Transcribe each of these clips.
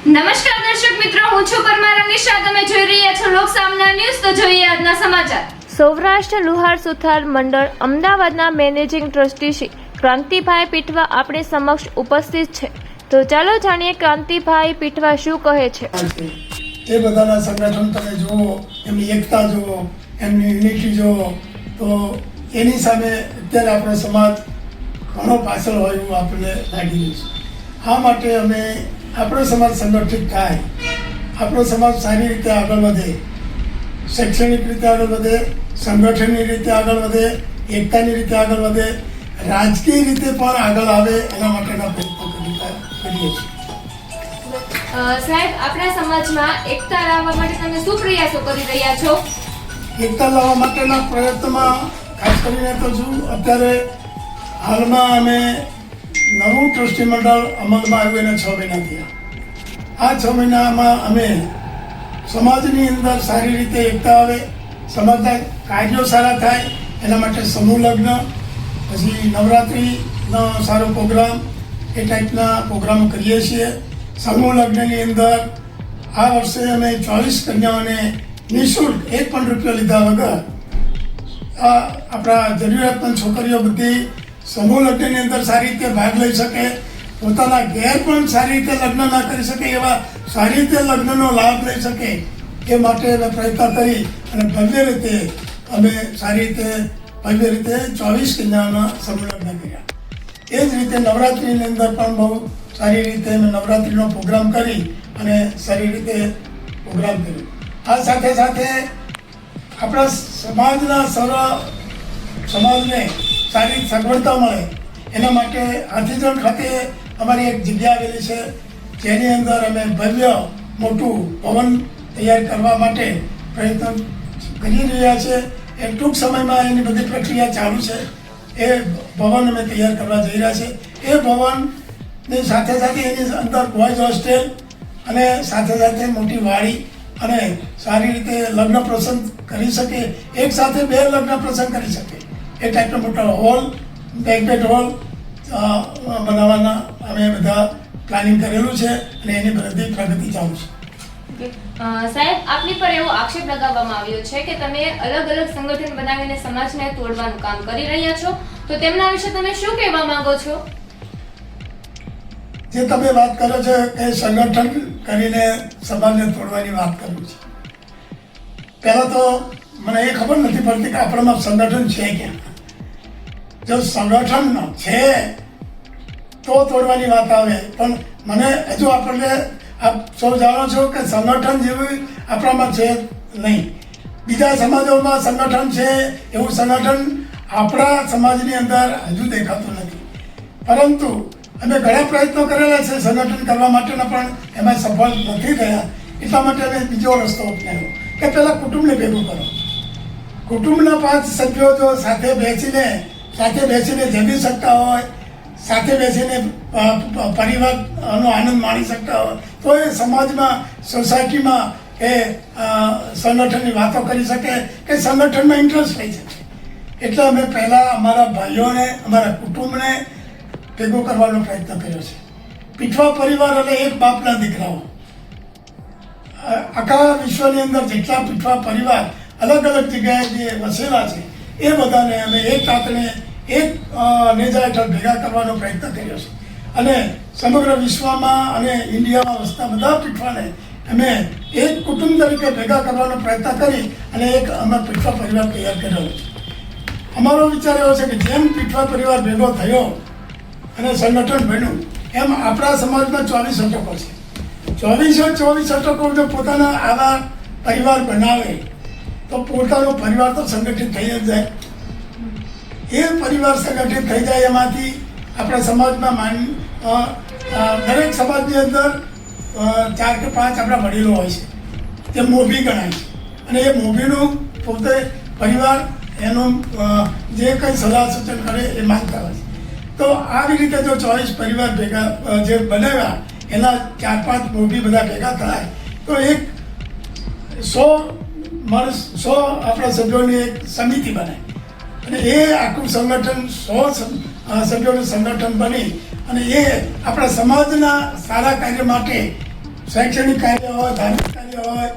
નમસ્કાર દર્શક મિત્રો, હું છું પરમાર અનિશા. તમે જોઈ રહ્યા છો લોક સામના ન્યૂઝ. તો જોઈએ આજના સમાચાર. સૌરાષ્ટ્ર લુહાર સુથાર મંડળ અમદાવાદના મેનેજિંગ ટ્રસ્ટી શ્રી ક્રાંતિભાઈ પીઠવા આપણી સમક્ષ ઉપસ્થિત છે. તો ચાલો જાણીએ ક્રાંતિભાઈ પીઠવા શું કહે છે. એ બધાના સંગઠન તમે જુઓ, એમની એકતા જુઓ, એમની યુનિટી જુઓ, તો એની સામે અત્યારે આપણો સમાજ ઘણો પાછળ હોય એવું આપણને લાગી રહ્યું છે. આ માટે અમે આપણો સમાજ સંગઠિત થાય, આપણો સમાજ સારી રીતે આગળ વધે, શૈક્ષણિક રીતે આગળ વધે, સંગઠનની રીતે આગળ વધે, એકતાની રીતે આગળ વધે, રાજકીય રીતે પણ આગળ આવે, એના માટેના પ્રયત્નો કરીએ છીએ. સાહેબ, આપણા સમાજમાં એકતા લાવવા માટે તમે શું પ્રયાસો કરી રહ્યા છો? એકતા લાવવા માટેના પ્રયત્નમાં ખાસ કરીને તો શું અત્યારે હાલમાં અમે નવું ટ્રસ્ટી મંડળ અમલમાં આવ્યું એને 6 મહિના થયા. આ 6 મહિનામાં અમે સમાજની અંદર સારી રીતે એકતા આવે, સમાજના કાર્યો સારા થાય, એના માટે સમૂહ લગ્ન, પછી નવરાત્રિનો સારો પ્રોગ્રામ, એ ટાઈપના પ્રોગ્રામો કરીએ છીએ. સમૂહ લગ્નની અંદર આ વર્ષે અમે 24 કન્યાઓને નિઃશુલ્ક ₹1 લીધા વગર આપણા જરૂરિયાતમંદ છોકરીઓ બધી સમૂહ લગ્નની અંદર સારી રીતે ભાગ લઈ શકે, પોતાના ઘેર પણ સારી રીતે લગ્ન ના કરી શકે એવા સારી રીતે લગ્નનો લાભ લઈ શકે, એ માટે અમે પ્રયત્ન કરી અને ભવ્ય રીતે અમે સારી રીતે 24 કન્યાઓના સમૂહ લગ્ન કર્યા. એ જ રીતે નવરાત્રિની અંદર પણ બહુ સારી રીતે અમે નવરાત્રિનો પ્રોગ્રામ કરી અને સારી રીતે પ્રોગ્રામ કર્યો. આ સાથે સાથે આપણા સમાજને સારી સગવડતા મળે એના માટે હાથીજણ ખાતે અમારી એક જગ્યા આવેલી છે, જેની અંદર અમે ભવ્ય મોટું ભવન તૈયાર કરવા માટે પ્રયત્ન કરી રહ્યા છે. એ ટૂંક સમયમાં એની બધી પ્રક્રિયા ચાલુ છે. એ ભવન અમે તૈયાર કરવા જઈ રહ્યા છે. એ ભવનની સાથે સાથે એની અંદર બોયઝ હોસ્ટેલ અને સાથે સાથે મોટી વાડી અને સારી રીતે લગ્ન પ્રસંગ કરી શકે, એક સાથે 2 લગ્ન પ્રસંગ કરી શકે એ ટાઈપનો મોટો હોલ, બેન્ક્વેટ હોલ બનાવવાના અમે બધા પ્લાનિંગ કરેલું છે અને એની બધી પ્રગતિ ચાલુ છે. સાહેબ, આપની પર એવો આક્ષેપ લગાવવામાં આવ્યો છે કે તમે અલગ અલગ સંગઠન બનાવીને સમાજને તોડવાનું કામ કરી રહ્યા છો, તો તેમના વિશે તમે શું કહેવા માંગો છો? જે તમે વાત કરો છો કે સંગઠન કરીને સમાજને તોડવાની વાત કરું છું, પહેલાં તો મને એ ખબર નથી પડતી કે આપણામાં સંગઠન છે ક્યાં. જો સંગઠન છે તો તોડવાની વાત આવે, પણ મને હજુ આપણને આપ સૌ જાણો છો કે સંગઠન જેવું આપણામાં છે નહીં. બીજા સમાજોમાં સંગઠન છે એવું સંગઠન આપણા સમાજની અંદર હજુ દેખાતું નથી. પરંતુ અમે ઘણા પ્રયત્નો કરેલા છે સંગઠન કરવા માટેના, પણ એમાં સફળ નથી થયા. એટલા માટે અમે બીજો રસ્તો અપનાવ્યો કે પહેલાં કુટુંબને ભેગું કરો. કુટુંબના 5 સભ્યો જો સાથે બેસીને જમી શકતા હોય, સાથે બેસીને પરિવારનો આનંદ માણી શકતા હોય, તો એ સમાજમાં, સોસાયટીમાં એ સંગઠનની વાતો કરી શકે કે સંગઠનમાં ઇન્ટરેસ્ટ થઈ શકે. એટલે અમે પહેલાં અમારા ભાઈઓને, અમારા કુટુંબને ભેગું કરવાનો પ્રયત્ન કર્યો છે. પીઠવા પરિવાર એટલે એક બાપના દીકરાઓ. આખા વિશ્વની અંદર જેટલા પીઠવા પરિવાર અલગ અલગ જગ્યાએ જે વસેલા છે એ બધાને અમે એક તાતણે એક નેજા હેઠળ ભેગા કરવાનો પ્રયત્ન કર્યો છે. અને સમગ્ર વિશ્વમાં અને ઇન્ડિયામાં વસતા બધા પીઠવાને અમે એક કુટુંબ તરીકે ભેગા કરવાનો પ્રયત્ન કરી અને એક અમે પીઠવા પરિવાર તૈયાર કરેલો છે. અમારો વિચાર એવો છે કે જેમ પીઠવા પરિવાર ભેગો થયો અને સંગઠન બન્યું, એમ આપણા સમાજમાં 24 અટકો છે. 24 અટકો જો પોતાના આવા પરિવાર બનાવે તો પોતાનો પરિવાર તો સંગઠિત થઈ જ જાય. એ પરિવાર સંગઠિત થઈ જાય, એમાંથી આપણા સમાજમાં દરેક સમાજની અંદર 4 કે 5 આપણા વડીલો હોય છે, તે મોભી ગણાય છે. અને એ મોભીનું પોતે પરિવાર એનું જે કંઈ સલાહ સૂચન કરે એ માનતા હોય છે. તો આવી રીતે જો 24 પરિવાર ભેગા જે બનાવ્યા, એના 4-5 મોભી બધા ભેગા થાય તો એક 100 આપણા સભ્યોની એક સમિતિ બને અને એ આખું સંગઠન 100 સભ્યોનું સંગઠન બની અને એ આપણા સમાજના સારા કાર્ય માટે શૈક્ષણિક કાર્ય હોય, ધાર્મિક કાર્ય હોય,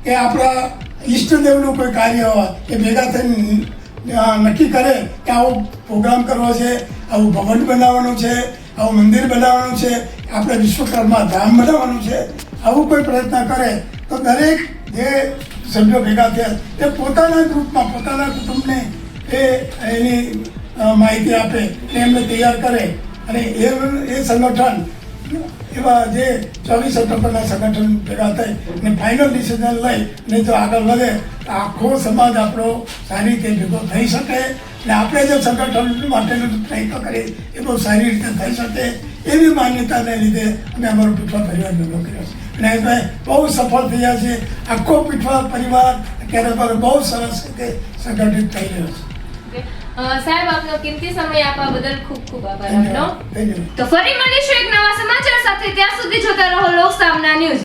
કે આપણા ઈષ્ટદેવનું કોઈ કાર્ય હોય, એ ભેગા થઈને નક્કી કરે કે આવો પ્રોગ્રામ કરવો છે, આવું ભવન બનાવવાનું છે, આવું મંદિર બનાવવાનું છે, આપણે વિશ્વકર્મા ધામ બનાવવાનું છે, આવું કોઈ પ્રયત્ન કરે તો દરેક જે સભ્યો ભેગા થયા એ પોતાના ગ્રુપમાં પોતાના કુટુંબને એની માહિતી આપે અને એમને તૈયાર કરે અને એ સંગઠન એવા જે 24 સપ્ટેમ્બરના સંગઠન ભેગા થઈ અને ફાઇનલ ડિસિઝન લઈ અને જો આગળ વધે તો આખો સમાજ આપણો સારી રીતે ભેગો થઈ શકે અને આપણે જે સંગઠન માટેનો પ્રયત્ન કરીએ એ બહુ સારી રીતે થઈ શકે એવી માન્યતાને લીધે અમે અમારો પીઠવા પરિવાર ભેગો કર્યો છે અને અમે બહુ સફળ થયા છીએ. આખો પીઠવા પરિવાર અત્યારે બહુ સરસ રીતે સંગઠિત થઈ રહ્યો છે. સાહેબ આપનો કિંમતી સમય આપવા બદલ ખૂબ ખૂબ આભાર આપનો. ધન્યવાદ. તો ફરી મળીશું એક નવા સમાચાર સાથે. ત્યાં સુધી જોતા રહો લોક સામના ન્યૂઝ.